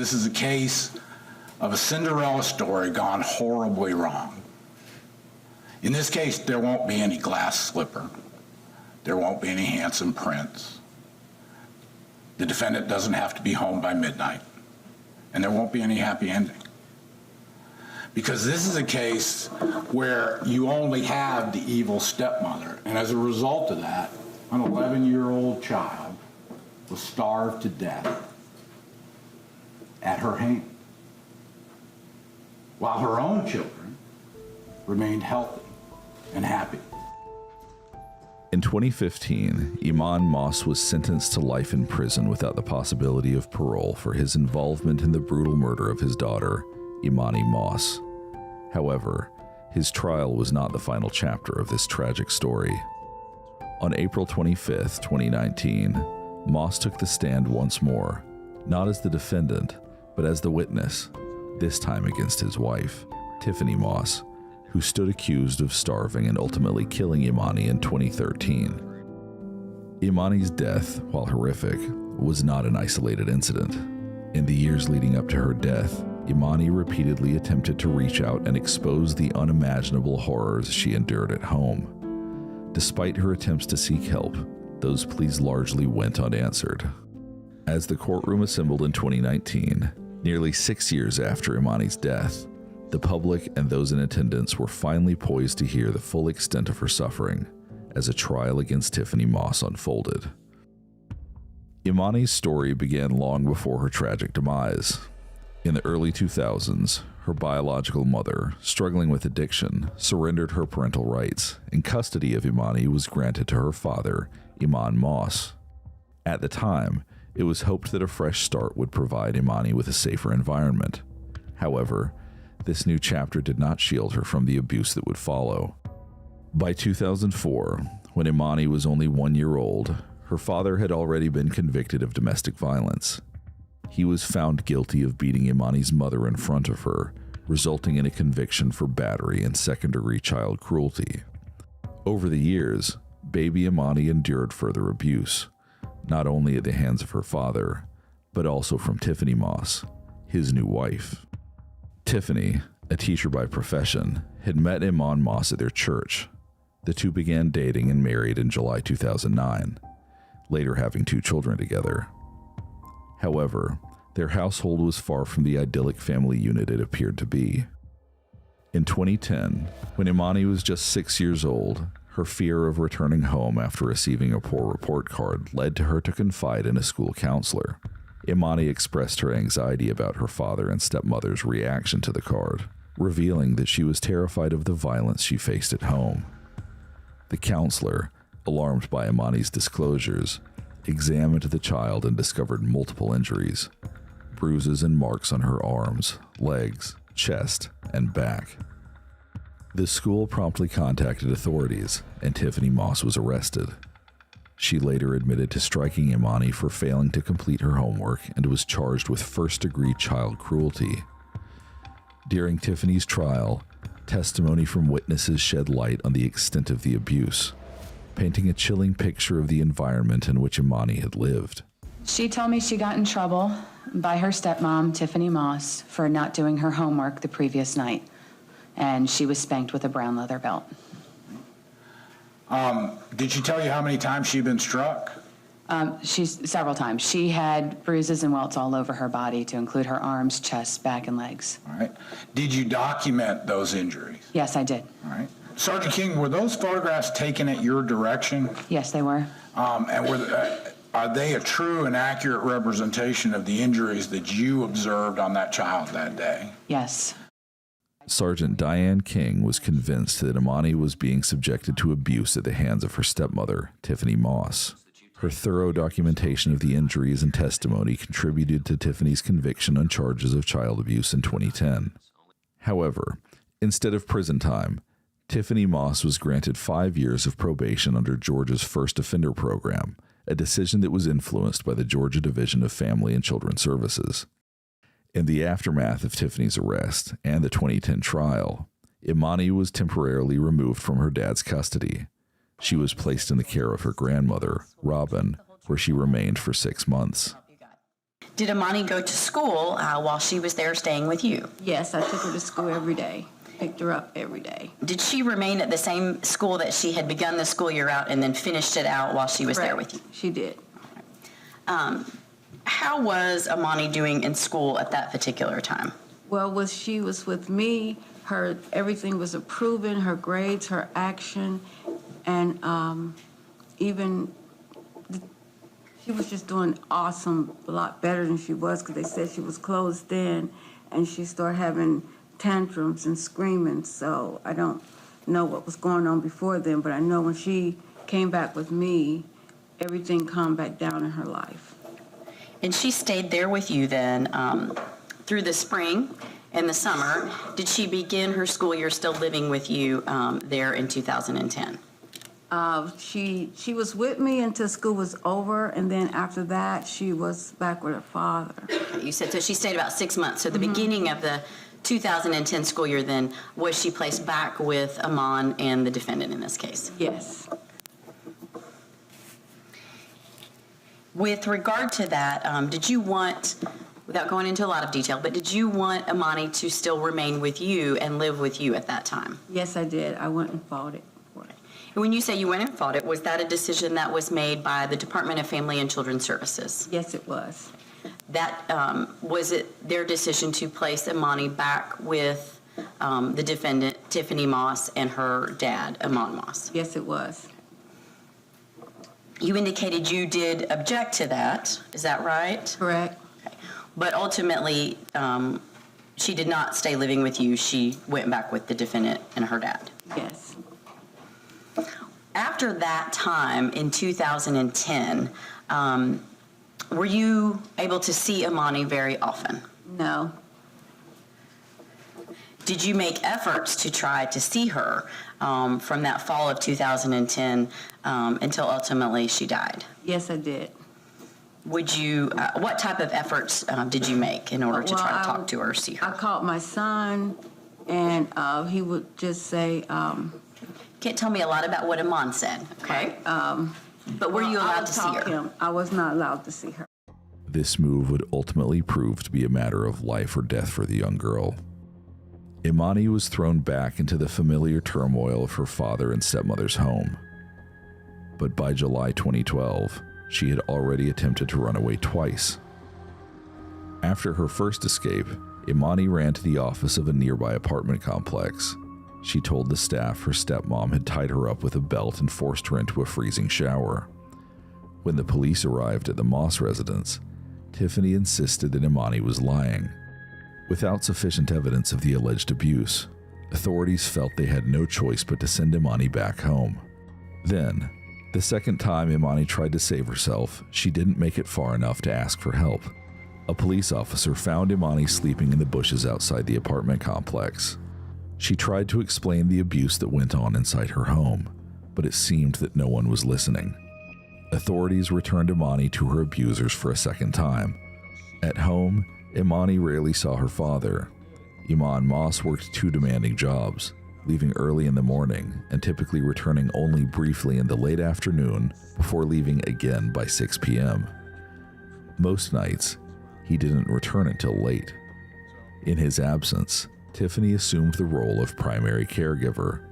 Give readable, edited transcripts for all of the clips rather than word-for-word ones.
This is a case of a Cinderella story gone horribly wrong. In this case, there won't be any glass slipper. There won't be any handsome prince. The defendant doesn't have to be home by midnight. And there won't be any happy ending. Because this is a case where you only have the evil stepmother. And as a result of that, an 11-year-old child was starved to death at her hand, while her own children remained healthy and happy. In 2015, Emani Moss was sentenced to life in prison without the possibility of parole for his involvement in the brutal murder of his daughter, Emani Moss. However, his trial was not the final chapter of this tragic story. On April 25, 2019, Moss took the stand once more, not as the defendant, but as the witness, this time against his wife, Tiffany Moss, who stood accused of starving and ultimately killing Emani in 2013. Emani's death, while horrific, was not an isolated incident. In the years leading up to her death, Emani repeatedly attempted to reach out and expose the unimaginable horrors she endured at home. Despite her attempts to seek help, those pleas largely went unanswered. As the courtroom assembled in 2019, nearly 6 years after Emani's death, the public and those in attendance were finally poised to hear the full extent of her suffering as a trial against Tiffany Moss unfolded. Emani's story began long before her tragic demise. In the early 2000s, her biological mother, struggling with addiction, surrendered her parental rights, and custody of Emani was granted to her father, Eman Moss. At the time, it was hoped that a fresh start would provide Emani with a safer environment. However, this new chapter did not shield her from the abuse that would follow. By 2004, when Emani was only 1 year old, her father had already been convicted of domestic violence. He was found guilty of beating Emani's mother in front of her, resulting in a conviction for battery and second-degree child cruelty. Over the years, baby Emani endured further abuse, not only at the hands of her father, but also from Tiffany Moss, his new wife. Tiffany, a teacher by profession, had met Eman Moss at their church. The two began dating and married in July 2009, later having 2 children together. However, their household was far from the idyllic family unit it appeared to be. In 2010, when Emani was just 6 years old, her fear of returning home after receiving a poor report card led to her to confide in a school counselor. Emani expressed her anxiety about her father and stepmother's reaction to the card, revealing that she was terrified of the violence she faced at home. The counselor, alarmed by Emani's disclosures, examined the child and discovered multiple injuries, bruises and marks on her arms, legs, chest, and back. The school promptly contacted authorities, and Tiffany Moss was arrested. She later admitted to striking Emani for failing to complete her homework and was charged with first-degree child cruelty. During Tiffany's trial, testimony from witnesses shed light on the extent of the abuse, painting a chilling picture of the environment in which Emani had lived. She told me she got in trouble by her stepmom, Tiffany Moss, for not doing her homework the previous night, and she was spanked with a brown leather belt. Did she tell you how many times she'd been struck? Several times. She had bruises and welts all over her body, to include her arms, chest, back, and legs. All right. Did you document those injuries? Yes, I did. All right. Sergeant King, were those photographs taken at your direction? Yes, they were. And are they a true and accurate representation of the injuries that you observed on that child that day? Yes. Sergeant Diane King was convinced that Emani was being subjected to abuse at the hands of her stepmother, Tiffany Moss. Her thorough documentation of the injuries and testimony contributed to Tiffany's conviction on charges of child abuse in 2010. However, instead of prison time, Tiffany Moss was granted 5 years of probation under Georgia's first offender program, a decision that was influenced by the Georgia Division of Family and Children's Services. In the aftermath of Tiffany's arrest and the 2010 trial, Emani was temporarily removed from her dad's custody. She was placed in the care of her grandmother, Robin, where she remained for 6 months. Did Emani go to school while she was there staying with you? Yes, I took her to school every day, picked her up every day. Did she remain at the same school that she had begun the school year out and then finished it out while she was there with you? She did. How was Emani doing in school at that particular time? Well, when she was with me, everything was approving, her grades, her action, and she was just doing awesome, a lot better than she was, because they said she was closed in, and she started having tantrums and screaming. So I don't know what was going on before then, but I know when she came back with me, everything calmed back down in her life. And she stayed there with you then through the spring and the summer. Did she begin her school year still living with you there in 2010? She was with me until school was over, and then after that, she was back with her father. You said so she stayed about 6 months. So the beginning of the 2010 school year then, was she placed back with Eman and the defendant in this case? Yes. With regard to that, did you want, without going into a lot of detail, but did you want Emani to still remain with you and live with you at that time? Yes, I did. I went and fought it for it. And when you say you went and fought it, was that a decision that was made by the Department of Family and Children's Services? Yes, it was. That was it their decision to place Emani back with the defendant, Tiffany Moss, and her dad, Emani Moss? Yes, it was. You indicated you did object to that. Is that right? Correct. Okay. But ultimately, she did not stay living with you. She went back with the defendant and her dad. Yes. After that time in 2010, were you able to see Emani very often? No. Did you make efforts to try to see her from that fall of 2010 until ultimately she died? Yes, I did. Would you, what type of efforts did you make in order to try to talk to her or see her? I called my son, and he would just say, Can't tell me a lot about what Eman said, okay? But were you allowed to see her? I was not allowed to see her. This move would ultimately prove to be a matter of life or death for the young girl. Emani was thrown back into the familiar turmoil of her father and stepmother's home. But by July 2012, she had already attempted to run away twice. After her first escape, Emani ran to the office of a nearby apartment complex. She told the staff her stepmom had tied her up with a belt and forced her into a freezing shower. When the police arrived at the Moss residence, Tiffany insisted that Emani was lying. Without sufficient evidence of the alleged abuse, authorities felt they had no choice but to send Emani back home. Then, the second time Emani tried to save herself, she didn't make it far enough to ask for help. A police officer found Emani sleeping in the bushes outside the apartment complex. She tried to explain the abuse that went on inside her home, but it seemed that no one was listening. Authorities returned Emani to her abusers for a second time. At home, Emani rarely saw her father. Emani Moss worked 2 demanding jobs, leaving early in the morning and typically returning only briefly in the late afternoon before leaving again by 6 p.m. Most nights, he didn't return until late. In his absence, Tiffany assumed the role of primary caregiver.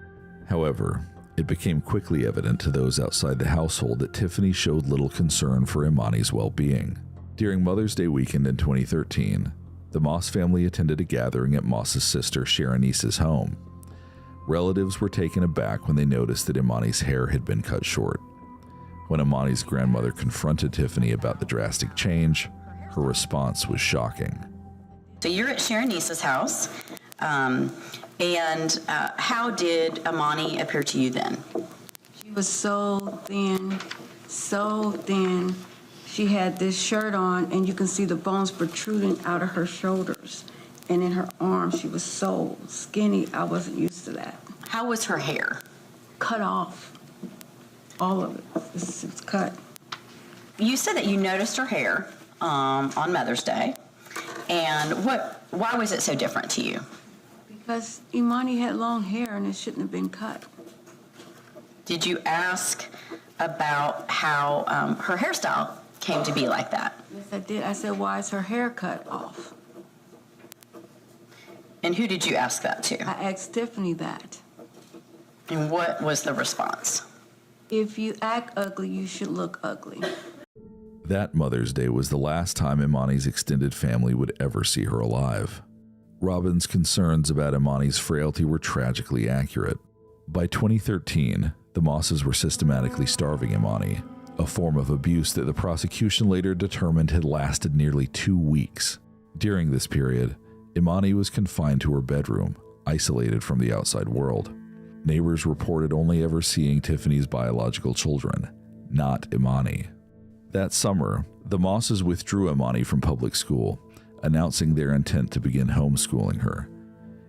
However, it became quickly evident to those outside the household that Tiffany showed little concern for Emani's well-being. During Mother's Day weekend in 2013, the Moss family attended a gathering at Moss's sister Sharonice's home. Relatives were taken aback when they noticed that Emani's hair had been cut short. When Emani's grandmother confronted Tiffany about the drastic change, her response was shocking. So you're at Sharonice's house, and how did Emani appear to you then? She was so thin, so thin. She had this shirt on, and you can see the bones protruding out of her shoulders. And in her arms, she was so skinny, I wasn't used to that. How was her hair? Cut off. All of it. It's cut. You said that you noticed her hair on Mother's Day, and why was it so different to you? Because Emani had long hair, and it shouldn't have been cut. Did you ask about how her hairstyle came to be like that. Yes, I did. I said, why is her hair cut off? And who did you ask that to? I asked Tiffany that. And what was the response? If you act ugly, you should look ugly. That Mother's Day was the last time Emani's extended family would ever see her alive. Robin's concerns about Emani's frailty were tragically accurate. By 2013, the Mosses were systematically starving Emani, a form of abuse that the prosecution later determined had lasted nearly 2 weeks. During this period, Emani was confined to her bedroom, isolated from the outside world. Neighbors reported only ever seeing Tiffany's biological children, not Emani. That summer, the Mosses withdrew Emani from public school, announcing their intent to begin homeschooling her.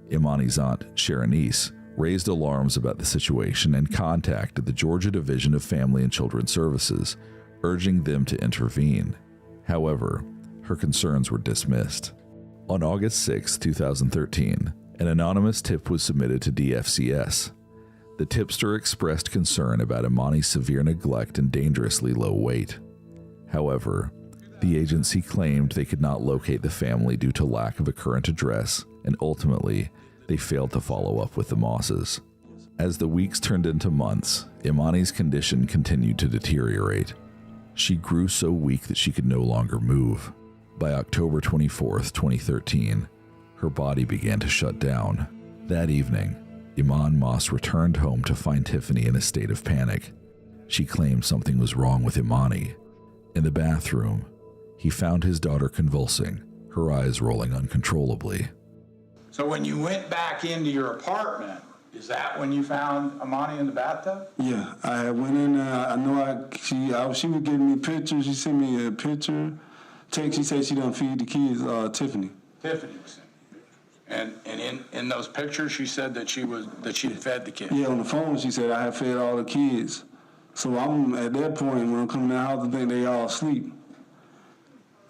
Emani's aunt, Sharonice, raised alarms about the situation and contacted the Georgia Division of Family and Children's Services, urging them to intervene. However, her concerns were dismissed. On August 6, 2013, an anonymous tip was submitted to DFCS. The tipster expressed concern about Emani's severe neglect and dangerously low weight. However, the agency claimed they could not locate the family due to lack of a current address, and ultimately, they failed to follow up with the Mosses. As the weeks turned into months, Emani's condition continued to deteriorate. She grew so weak that she could no longer move. By October 24, 2013, her body began to shut down. That evening, Emani Moss returned home to find Tiffany in a state of panic. She claimed something was wrong with Emani. In the bathroom, he found his daughter convulsing, her eyes rolling uncontrollably. So when you went back into your apartment, is that when you found Emani in the bathtub? Yeah, I went in there. I know she was giving me pictures. She sent me a picture. Text. She said she done feed the kids. Tiffany. Tiffany was sending pictures. And in those pictures, she said that she had fed the kids. Yeah, on the phone she said I had fed all the kids. So I'm at that point when I'm coming to the house, I think they all asleep.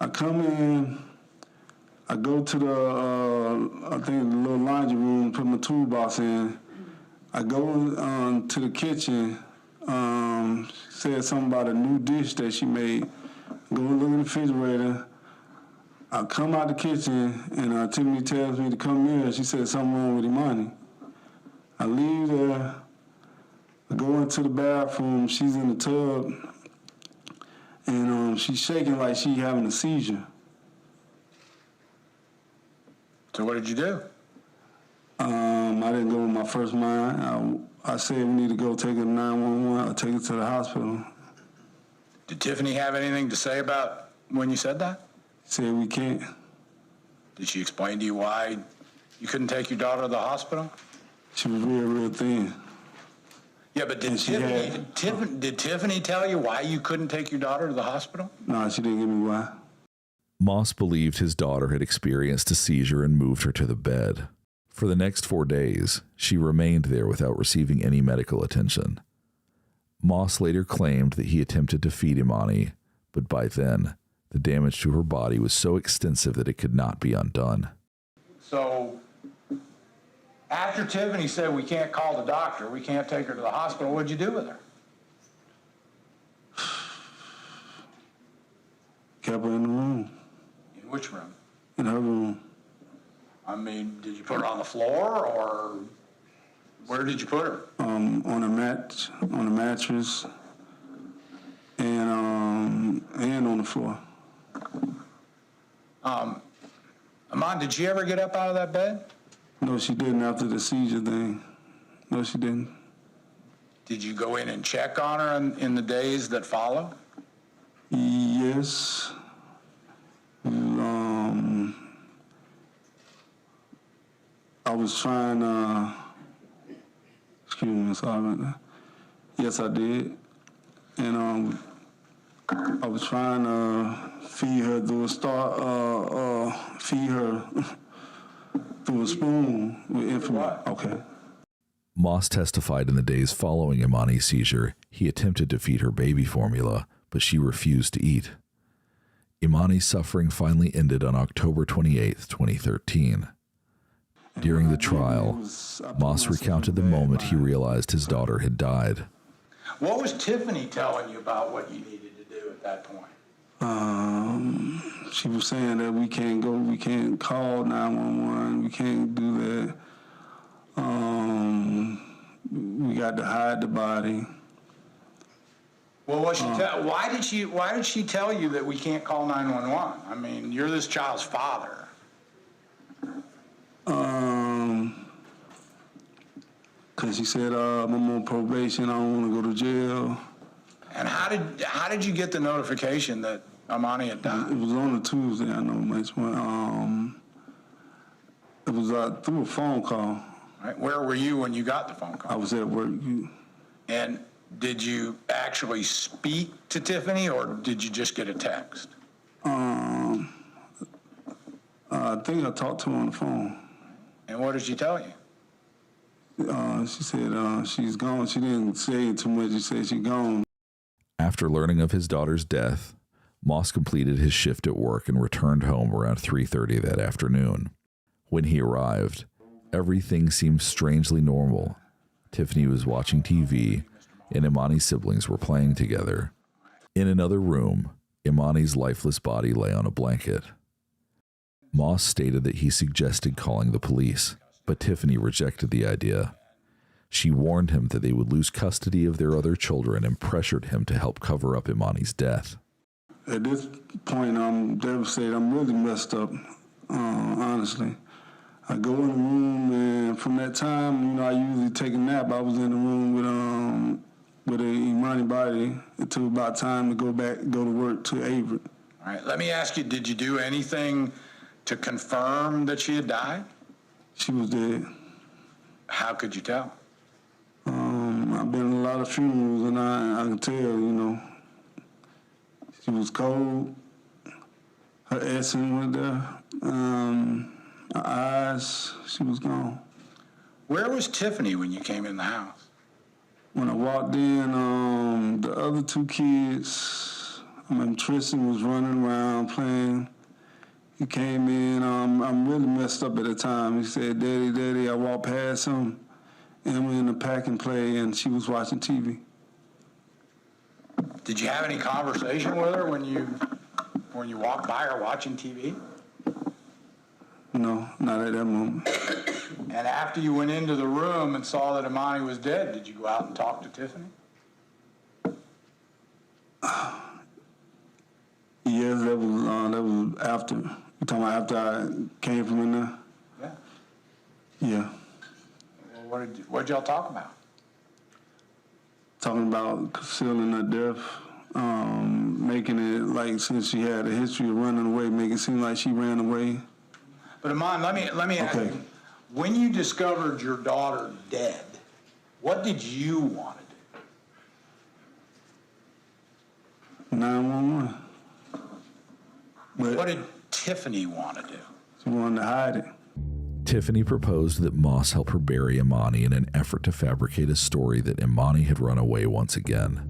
I come in. I go to the little laundry room, put my toolbox in. I go to the kitchen. Said something about a new dish that she made. Go look in the refrigerator. I come out the kitchen, and Tiffany tells me to come here. She said something wrong with Emani. I leave there. I go into the bathroom. She's in the tub, and she's shaking like she having a seizure. So what did you do? I didn't go with my first mind. I said we need to go take her to 911 or take her to the hospital. Did Tiffany have anything to say about when you said that? Said we can't. Did she explain to you why you couldn't take your daughter to the hospital? She was real, real thin. Yeah, but did Tiffany tell you why you couldn't take your daughter to the hospital? No, she didn't give me why. Moss believed his daughter had experienced a seizure and moved her to the bed. For the next 4 days, she remained there without receiving any medical attention. Moss later claimed that he attempted to feed Emani, but by then, the damage to her body was so extensive that it could not be undone. So, after Tiffany said we can't call the doctor, we can't take her to the hospital, what'd you do with her? Kept her in the room. In which room? In her room. I mean, did you put her on the floor, or where did you put her? On a mattress, and on the floor. Eman, did she ever get up out of that bed? No, she didn't after the seizure thing. No, she didn't. Did you go in and check on her in the days that followed? Yes. I was trying excuse me, sorry about that. Yes, I did. And I was trying to feed her through a spoon with infant. Okay. Moss testified in the days following Emani's seizure, he attempted to feed her baby formula, but she refused to eat. Emani's suffering finally ended on October 28, 2013. During the trial, Moss recounted the moment he realized his daughter had died. What was Tiffany telling you about what you needed to do at that point? She was saying that we can't call 911, we can't do that. We got to hide the body. Well, why did she tell you that we can't call 911? I mean, you're this child's father. Cause she said, I'm on probation, I don't wanna go to jail. And how did you get the notification that Emani had died? It was on a Tuesday, I know, much one. It was through a phone call. Right? Where were you when you got the phone call? I was at work. And did you actually speak to Tiffany, or did you just get a text? I think I talked to her on the phone. And what did she tell you? She said she's gone. She didn't say too much. She said she's gone. After learning of his daughter's death, Moss completed his shift at work and returned home around 3:30 that afternoon. When he arrived, everything seemed strangely normal. Tiffany was watching TV, and Emani's siblings were playing together. In another room, Emani's lifeless body lay on a blanket. Moss stated that he suggested calling the police, but Tiffany rejected the idea. She warned him that they would lose custody of their other children and pressured him to help cover up Emani's death. At this point, I'm devastated. I'm really messed up, honestly. I go in the room, and from that time, I usually take a nap. I was in the room with a Emani body until about time to go to work to Avery. All right, let me ask you, did you do anything to confirm that she had died? She was dead. How could you tell? I've been in a lot of funerals, and I can tell, she was cold. Her essence was there. Her eyes, she was gone. Where was Tiffany when you came in the house? When I walked in, the other two kids, Tristan was running around playing. He came in, I'm really messed up at the time. He said, Daddy, Daddy. I walked past him, and we in the pack and play, and she was watching TV. Did you have any conversation with her when you walked by her watching TV? No, not at that moment. And after you went into the room and saw that Emani was dead, did you go out and talk to Tiffany? Yes, that was after. You talking about after I came from in there? Yeah. Yeah. Well, what did y'all talk about? Talking about concealing her death, making it like since she had a history of running away, make it seem like she ran away. But Eman, let me ask you, when you discovered your daughter dead, what did you want to do? 911. But What did Tiffany want to do? she wanted to hide it. Tiffany proposed that Moss help her bury Emani in an effort to fabricate a story that Emani had run away once again.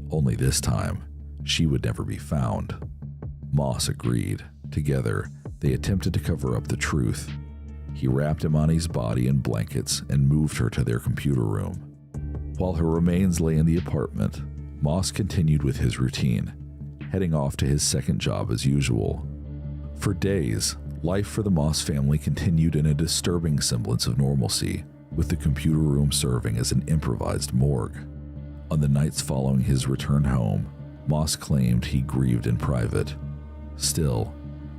Only this time, she would never be found. Moss agreed. Together, they attempted to cover up the truth. He wrapped Emani's body in blankets and moved her to their computer room. While her remains lay in the apartment, Moss continued with his routine, heading off to his second job as usual. For days, life for the Moss family continued in a disturbing semblance of normalcy, with the computer room serving as an improvised morgue. On the nights following his return home, Moss claimed he grieved in private. Still,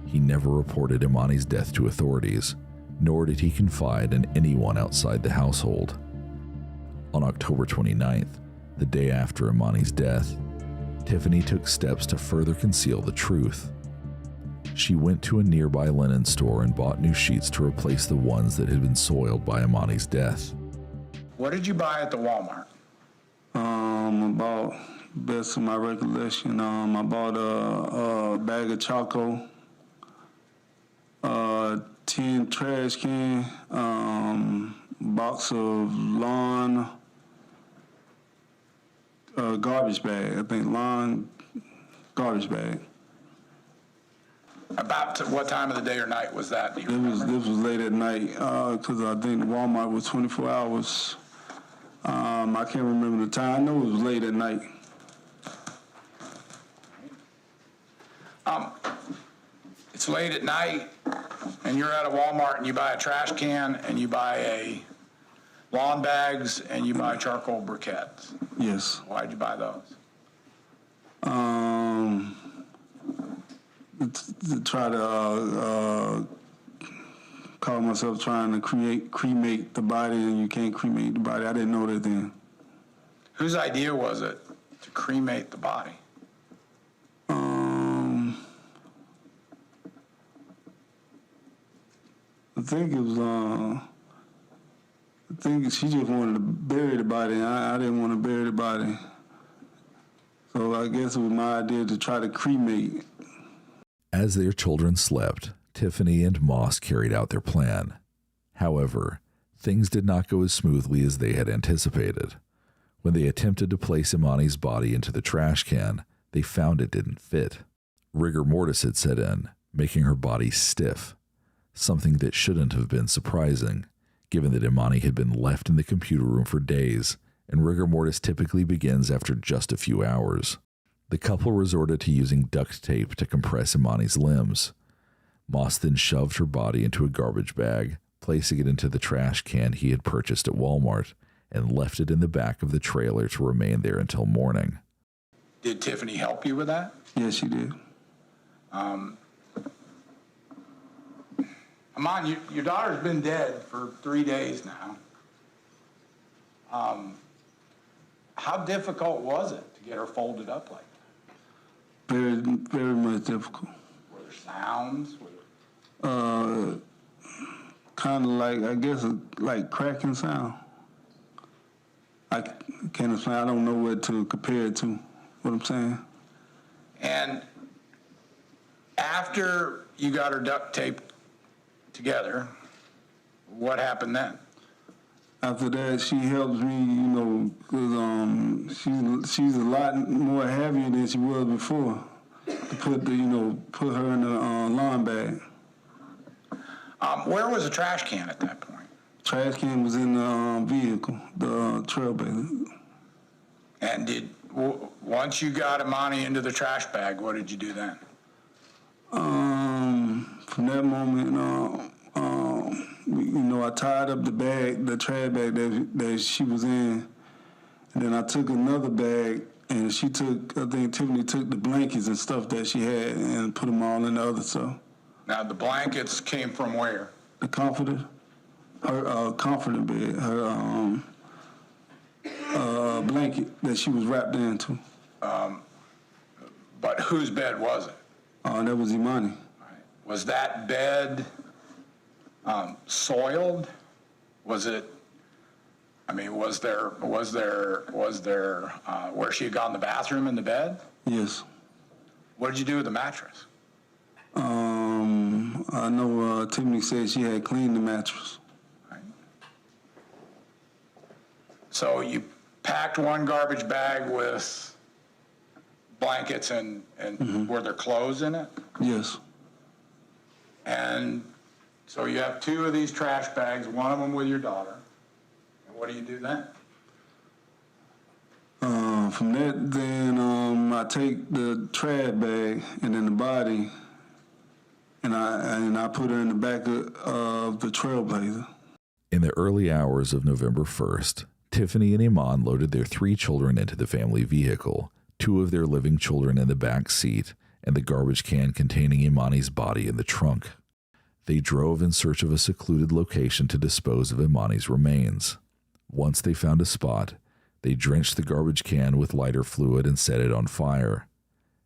he never reported Emani's death to authorities, nor did he confide in anyone outside the household. On October 29th, the day after Emani's death, Tiffany took steps to further conceal the truth. She went to a nearby linen store and bought new sheets to replace the ones that had been soiled by Emani's death. What did you buy at the Walmart? About best of my recollection, I bought a bag of Choco, 10 trash can, box of lawn, garbage bag. I think lawn garbage bag. About what time of the day or night was that? Do you remember? This was late at night because I think Walmart was 24 hours. I can't remember the time. I know it was late at night. It's late at night, and you're at a Walmart, and you buy a trash can, and you buy a lawn bags, and you buy charcoal briquettes. Yes. Why'd you buy those? To try to call myself trying to cremate the body, and you can't cremate the body. I didn't know that then. Whose idea was it to cremate the body? I think it was. I think she just wanted to bury the body. And I didn't want to bury the body, so I guess it was my idea to try to cremate. As their children slept, Tiffany and Moss carried out their plan. However, things did not go as smoothly as they had anticipated. When they attempted to place Emani's body into the trash can, they found it didn't fit. Rigor mortis had set in, making her body stiff, something that shouldn't have been surprising, given that Emani had been left in the computer room for days, and rigor mortis typically begins after just a few hours. The couple resorted to using duct tape to compress Emani's limbs. Moss then shoved her body into a garbage bag, placing it into the trash can he had purchased at Walmart, and left it in the back of the trailer to remain there until morning. Did Tiffany help you with that? Yes, she did. Eman, your daughter's been dead for 3 days now. How difficult was it to get her folded up like that? Very, very much difficult. Were there sounds? Kind of like, I guess, like cracking sound. I can't explain. I don't know what to compare it to. What I'm saying. And after you got her duct taped together, what happened then? After that, she helps me, you know, because she's a lot more heavier than she was before. To put her in the lawn bag. Where was the trash can at that point? Trash can was in the vehicle, the trailblazer. And once you got Emani into the trash bag, what did you do then? From that moment, I tied up the bag, the trash bag that she was in, and then I took another bag, and I think Tiffany took the blankets and stuff that she had and put them all in the other stuff. Now, the blankets came from where? The comforter, her comforter bed, her blanket that she was wrapped into. But whose bed was it? That was Emani. Right. Was that bed soiled? Was it? I mean, was there where she had gone to the bathroom in the bed? Yes. What did you do with the mattress? I know Tiffany said she had cleaned the mattress. Right. So you packed one garbage bag with blankets and were there clothes in it? Yes. And so you have two of these trash bags, one of them with your daughter. And what do you do then? From that, then I take the trash bag and then the body, and I put her in the back of the trailblazer. In the early hours of November 1st, Tiffany and Eman loaded their 3 children into the family vehicle, 2 of their living children in the back seat, and the garbage can containing Emani's body in the trunk. They drove in search of a secluded location to dispose of Emani's remains. Once they found a spot, they drenched the garbage can with lighter fluid and set it on fire.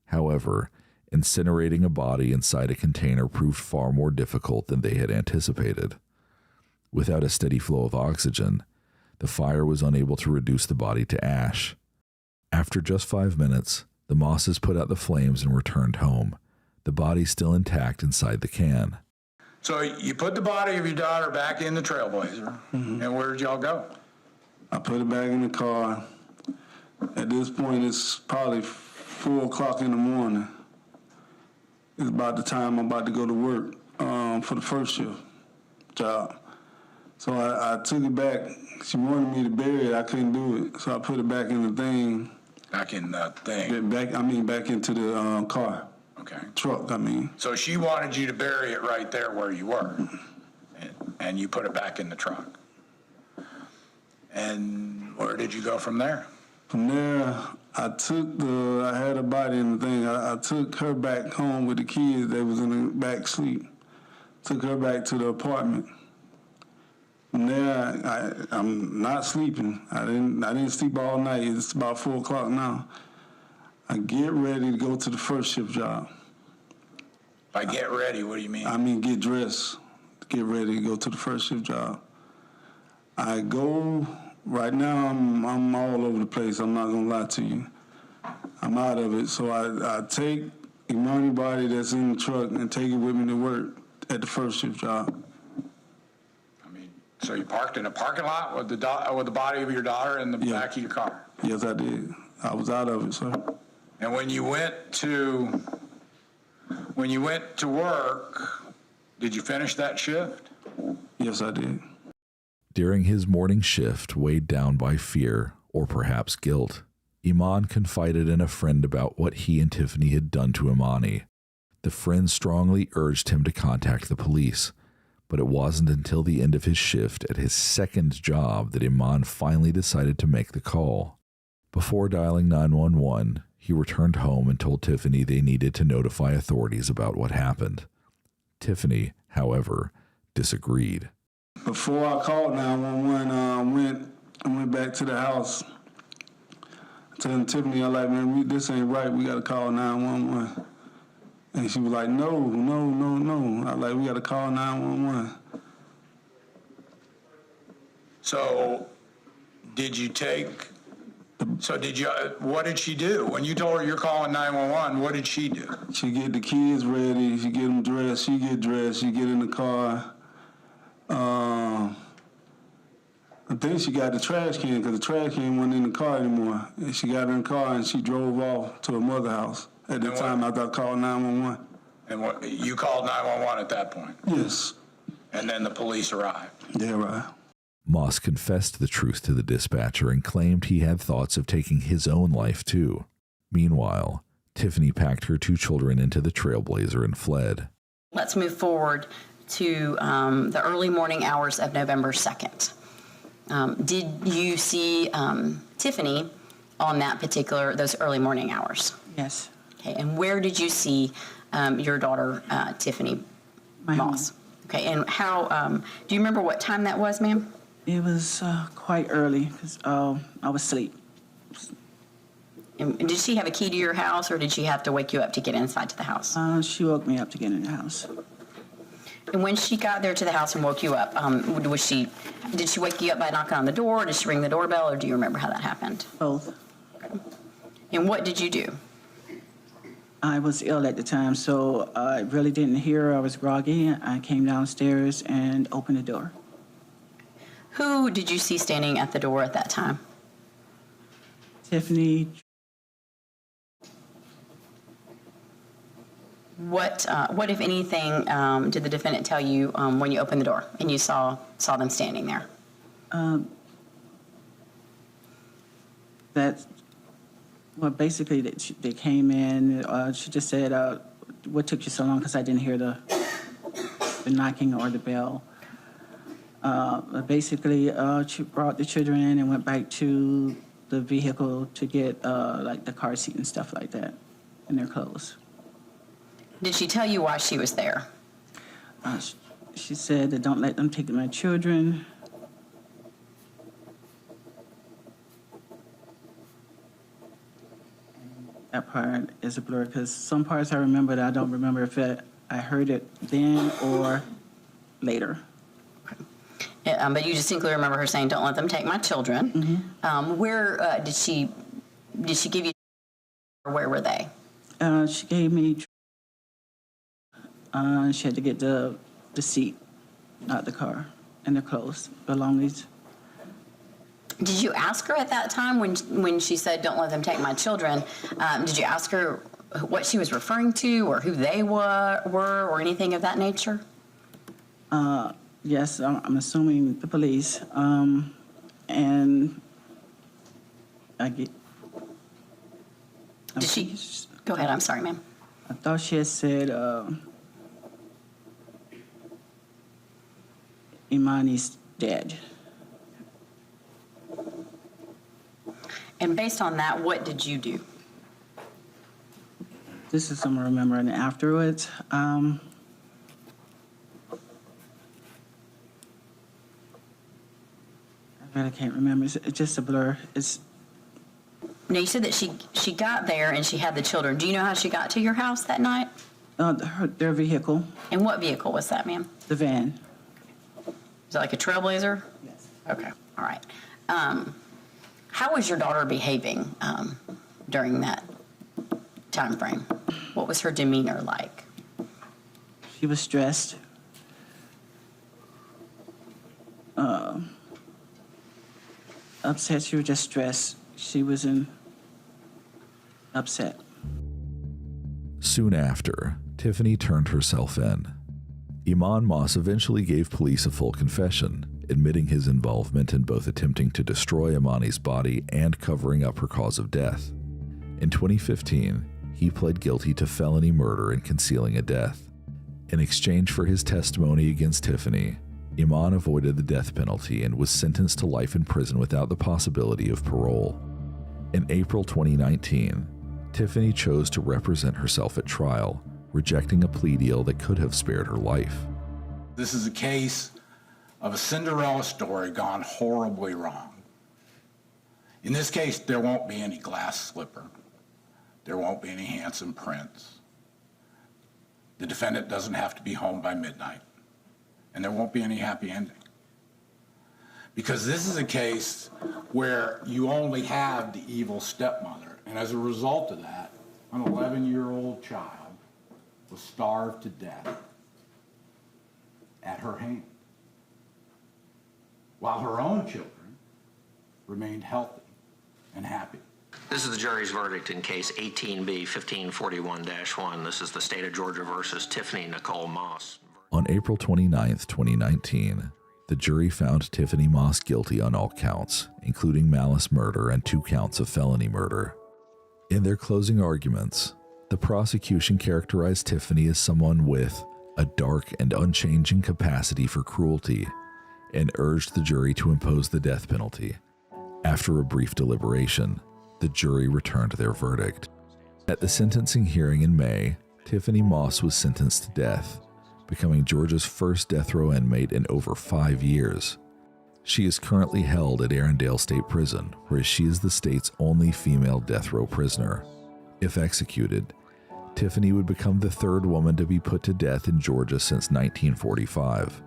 However, incinerating a body inside a container proved far more difficult than they had anticipated. Without a steady flow of oxygen, the fire was unable to reduce the body to ash. After just 5 minutes, the Mosses put out the flames and returned home, the body still intact inside the can. So you put the body of your daughter back in the trailblazer, and where did y'all go? I put it back in the car. At this point, it's probably 4 o'clock in the morning. It's about the time I'm about to go to work for the first shift job. So I took it back. She wanted me to bury it. I couldn't do it. So I put it back in the thing. Back in the thing. Back into the car. Okay. Truck, I mean. So she wanted you to bury it right there where you were, and you put it back in the truck. And where did you go from there? From there, I had a body in the thing. I took her back home with the kids. They was in the back sleep. Took her back to the apartment. From there, I'm not sleeping. I didn't sleep all night. It's about 4 o'clock now. I get ready to go to the first shift job. By get ready, what do you mean? I mean, get dressed, get ready to go to the first shift job. I go, right now I'm all over the place, I'm not gonna lie to you. I'm out of it, so I take Emani body that's in the truck and take it with me to work at the first shift job. I mean, so you parked in a parking lot with the body of your daughter in the back of your car? Yes, I did. I was out of it, sir. And when you went to work, did you finish that shift? Yes, I did. During his morning shift, weighed down by fear or perhaps guilt, Eman confided in a friend about what he and Tiffany had done to Emani. The friend strongly urged him to contact the police, but it wasn't until the end of his shift at his second job that Eman finally decided to make the call. Before dialing 911, he returned home and told Tiffany they needed to notify authorities about what happened. Tiffany, however, disagreed. Before I called 911, I went back to the house. Telling Tiffany, I like, man, this ain't right. We got to call 911. And she was like, no. I like, we got to call 911. So what did she do? When you told her you're calling 911, what did she do? She get the kids ready. She get them dressed. She get dressed. She get in the car. I think she got the trash can because the trash can wasn't in the car anymore. And she got in the car and she drove off to her mother's house. At the time, I thought called 911. And you called 911 at that point? Yes. And then the police arrived? Yeah, right. Moss confessed the truth to the dispatcher and claimed he had thoughts of taking his own life too. Meanwhile, Tiffany packed her 2 children into the Trailblazer and fled. Let's move forward to the early morning hours of November 2nd. Did you see Tiffany on those early morning hours? Yes. Okay, and where did you see your daughter, Tiffany Moss? Home. Okay, and how, do you remember what time that was, ma'am? It was quite early because I was asleep. And did she have a key to your house, or did she have to wake you up to get inside to the house? She woke me up to get in the house. And when she got there to the house and woke you up, did she wake you up by knocking on the door, or did she ring the doorbell, or do you remember how that happened? Both. And what did you do? I was ill at the time, so I really didn't hear her. I was groggy. I came downstairs and opened the door. Who did you see standing at the door at that time? Tiffany. What if anything, did the defendant tell you when you opened the door and you saw them standing there? Basically, they came in. She just said, what took you so long? Because I didn't hear the knocking or the bell. Basically, she brought the children in and went back to the vehicle to get like the car seat and stuff like that and their clothes. Did she tell you why she was there? She said that don't let them take my children. That part is a blur because some parts I remember that I don't remember if I heard it then or later. Yeah, but you distinctly remember her saying, "Don't let them take my children." Mm-hmm. Where did she give you? Or where were they? She gave me. She had to get the seat, not the car, and the clothes, belongings. Did you ask her at that time when she said, "Don't let them take my children"? Did you ask her what she was referring to, or who they were, or anything of that nature? Yes, I'm assuming the police, and I get. Did she? Go ahead. I'm sorry, ma'am. I thought she had said Imani's dead. And based on that, what did you do? This is something I'm remembering afterwards. I really can't remember. It's just a blur. Now, you said that she got there and she had the children. Do you know how she got to your house that night? Their vehicle, And what vehicle was that, ma'am? the van. Is it like a Trailblazer? Yes. Okay, all right. How was your daughter behaving during that time frame? What was her demeanor like? She was stressed. Upset. She was just stressed. She was upset. Soon after, Tiffany turned herself in. Emani Moss eventually gave police a full confession, admitting his involvement in both attempting to destroy Imani's body and covering up her cause of death. In 2015, he pled guilty to felony murder and concealing a death. In exchange for his testimony against Tiffany, Eman avoided the death penalty and was sentenced to life in prison without the possibility of parole. In April 2019, Tiffany chose to represent herself at trial, rejecting a plea deal that could have spared her life. This is a case of a Cinderella story gone horribly wrong. In this case, there won't be any glass slipper. There won't be any handsome prints. The defendant doesn't have to be home by midnight. And there won't be any happy ending. Because this is a case where you only have the evil stepmother. And as a result of that, an 11-year-old child was starved to death at her hand, while her own children remained healthy and happy. This is the jury's verdict in case 18B 1541-1. This is the state of Georgia versus Tiffany Nicole Moss. On April 29, 2019, the jury found Tiffany Moss guilty on all counts, including malice murder and 2 counts of felony murder. In their closing arguments, the prosecution characterized Tiffany as someone with a dark and unchanging capacity for cruelty and urged the jury to impose the death penalty. After a brief deliberation, the jury returned their verdict. At the sentencing hearing in May, Tiffany Moss was sentenced to death, becoming Georgia's first death row inmate in over 5 years. She is currently held at Arendelle State Prison, where she is the state's only female death row prisoner. If executed, Tiffany would become the 3rd woman to be put to death in Georgia since 1945.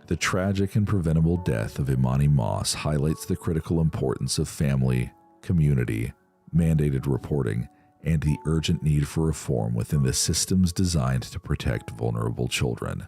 The tragic and preventable death of Emani Moss highlights the critical importance of family, community, mandated reporting, and the urgent need for reform within the systems designed to protect vulnerable children.